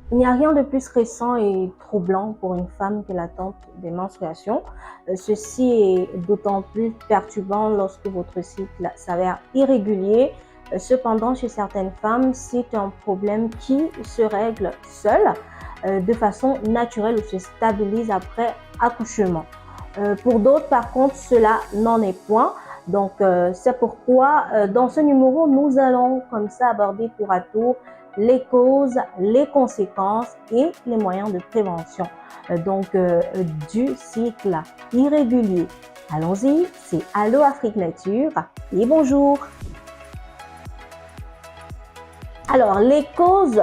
Il n'y a rien de plus récent et troublant pour une femme que l'attente des menstruations. Ceci est d'autant plus perturbant lorsque votre cycle s'avère irrégulier. Cependant, chez certaines femmes, c'est un problème qui se règle seul, de façon naturelle ou se stabilise après accouchement. Pour d'autres, par contre, cela n'en est point. Donc, c'est pourquoi dans ce numéro, nous allons comme ça aborder tour à tour les causes, les conséquences et les moyens de prévention du cycle irrégulier. Allons-y, c'est Allo Afrique Nature et bonjour. Alors, les causes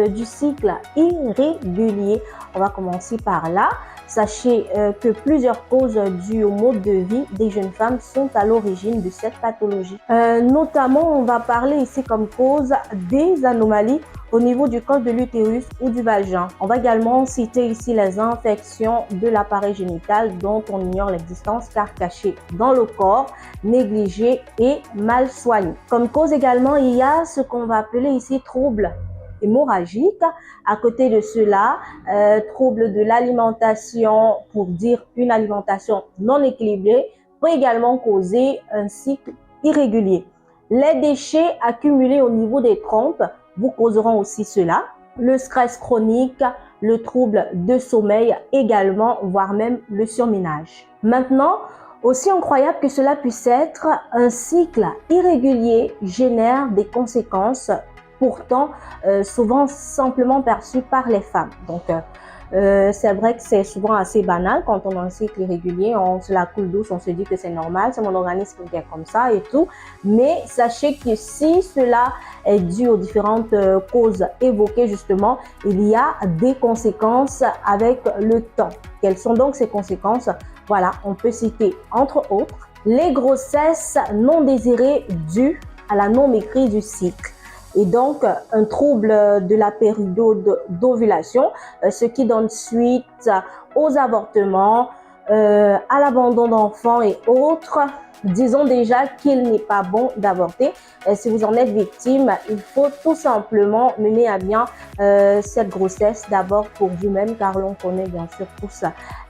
du cycle irrégulier, on va commencer par là. Sachez que plusieurs causes dues au mode de vie des jeunes femmes sont à l'origine de cette pathologie. Notamment, on va parler ici comme cause des anomalies au niveau du col de l'utérus ou du vagin. On va également citer ici les infections de l'appareil génital dont on ignore l'existence car cachées dans le corps, négligées et mal soignées. Comme cause également, il y a ce qu'on va appeler ici troubles hémorragiques. À côté de cela, troubles de l'alimentation, pour dire une alimentation non équilibrée, peut également causer un cycle irrégulier. Les déchets accumulés au niveau des trompes vous causeront aussi cela. Le stress chronique, le trouble de sommeil également, voire même le surménage. Maintenant, aussi incroyable que cela puisse être, un cycle irrégulier génère des conséquences pourtant souvent simplement perçues par les femmes. Donc, c'est vrai que c'est souvent assez banal quand on a un cycle irrégulier, on se la coule douce, on se dit que c'est normal, c'est mon organisme qui est comme ça et tout. Mais sachez que si cela est dû aux différentes causes évoquées justement, il y a des conséquences avec le temps. Quelles sont donc ces conséquences? Voilà, on peut citer entre autres les grossesses non désirées dues à la non-maîtrise du cycle. Et donc, un trouble de la période d'ovulation, ce qui donne suite aux avortements, à l'abandon d'enfants et autres. Disons déjà qu'il n'est pas bon d'avorter. Si vous en êtes victime, il faut tout simplement mener à bien cette grossesse d'abord pour vous-même, car l'on connaît bien sûr tous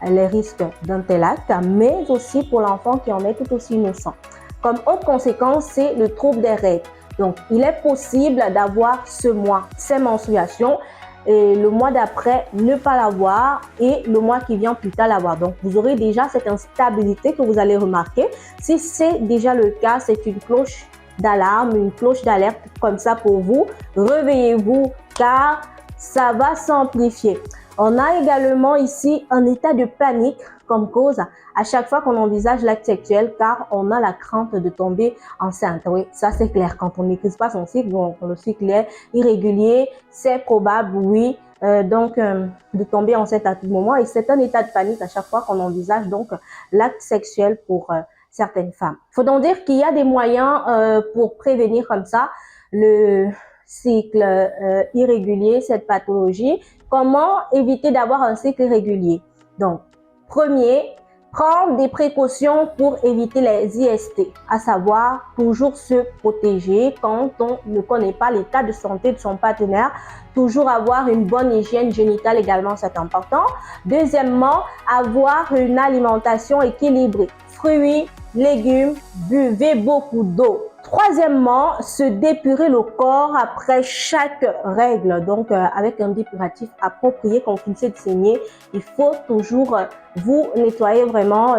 les risques d'un tel acte, mais aussi pour l'enfant qui en est tout aussi innocent. Comme autre conséquence, c'est le trouble des règles. Donc, il est possible d'avoir ce mois, ces menstruations, et le mois d'après, ne pas l'avoir et le mois qui vient plus tard l'avoir. Donc, vous aurez déjà cette instabilité que vous allez remarquer. Si c'est déjà le cas, c'est une cloche d'alarme, une cloche d'alerte comme ça pour vous. Réveillez-vous car ça va s'amplifier. On a également ici un état de panique comme cause à chaque fois qu'on envisage l'acte sexuel car on a la crainte de tomber enceinte. Oui, ça c'est clair. Quand on n'écrise pas son cycle, bon, le cycle est irrégulier, c'est probable, oui, de tomber enceinte à tout moment. Et c'est un état de panique à chaque fois qu'on envisage donc l'acte sexuel pour certaines femmes. Il faut donc dire qu'il y a des moyens pour prévenir comme ça le cycle irrégulier, cette pathologie. Comment éviter d'avoir un cycle irrégulier? Donc, premier, prendre des précautions pour éviter les IST, à savoir toujours se protéger quand on ne connaît pas l'état de santé de son partenaire. Toujours avoir une bonne hygiène génitale également, c'est important. Deuxièmement, avoir une alimentation équilibrée. Fruits, légumes, buvez beaucoup d'eau. Troisièmement, se dépurer le corps après chaque règle, donc avec un dépuratif approprié. Quand vous finissez de saigner, il faut toujours vous nettoyer vraiment.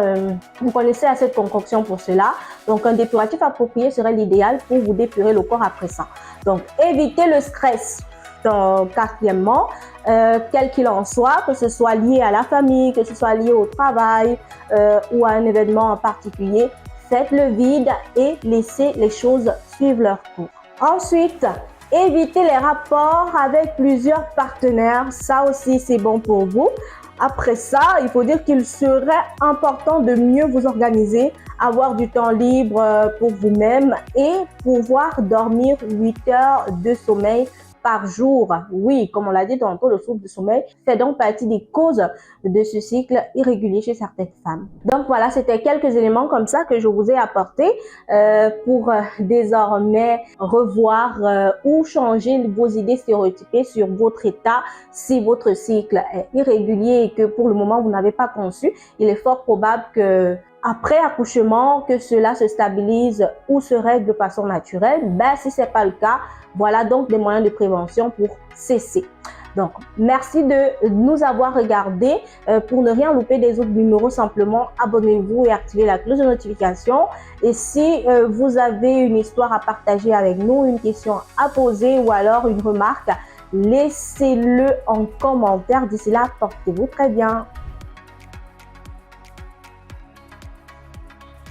Vous connaissez assez de concoction pour cela. Donc un dépuratif approprié serait l'idéal pour vous dépurer le corps après ça. Donc évitez le stress. Donc, quatrièmement, quel qu'il en soit, que ce soit lié à la famille, que ce soit lié au travail ou à un événement en particulier, faites le vide et laissez les choses suivre leur cours. Ensuite, évitez les rapports avec plusieurs partenaires. Ça aussi, c'est bon pour vous. Après ça, il faut dire qu'il serait important de mieux vous organiser, avoir du temps libre pour vous-même et pouvoir dormir 8 heures de sommeil par jour. Oui, comme on l'a dit tantôt, le trouble de sommeil fait donc partie des causes de ce cycle irrégulier chez certaines femmes. Donc voilà, c'était quelques éléments comme ça que je vous ai apportés pour désormais revoir ou changer vos idées stéréotypées sur votre état. Si votre cycle est irrégulier et que pour le moment vous n'avez pas conçu, il est fort probable que après accouchement, que cela se stabilise ou se règle de façon naturelle. Ben, si c'est pas le cas, voilà donc des moyens de prévention pour cesser. Donc, merci de nous avoir regardés. Pour ne rien louper des autres numéros, simplement abonnez-vous et activez la cloche de notification. Et si vous avez une histoire à partager avec nous, une question à poser ou alors une remarque, laissez-le en commentaire. D'ici là, portez-vous très bien.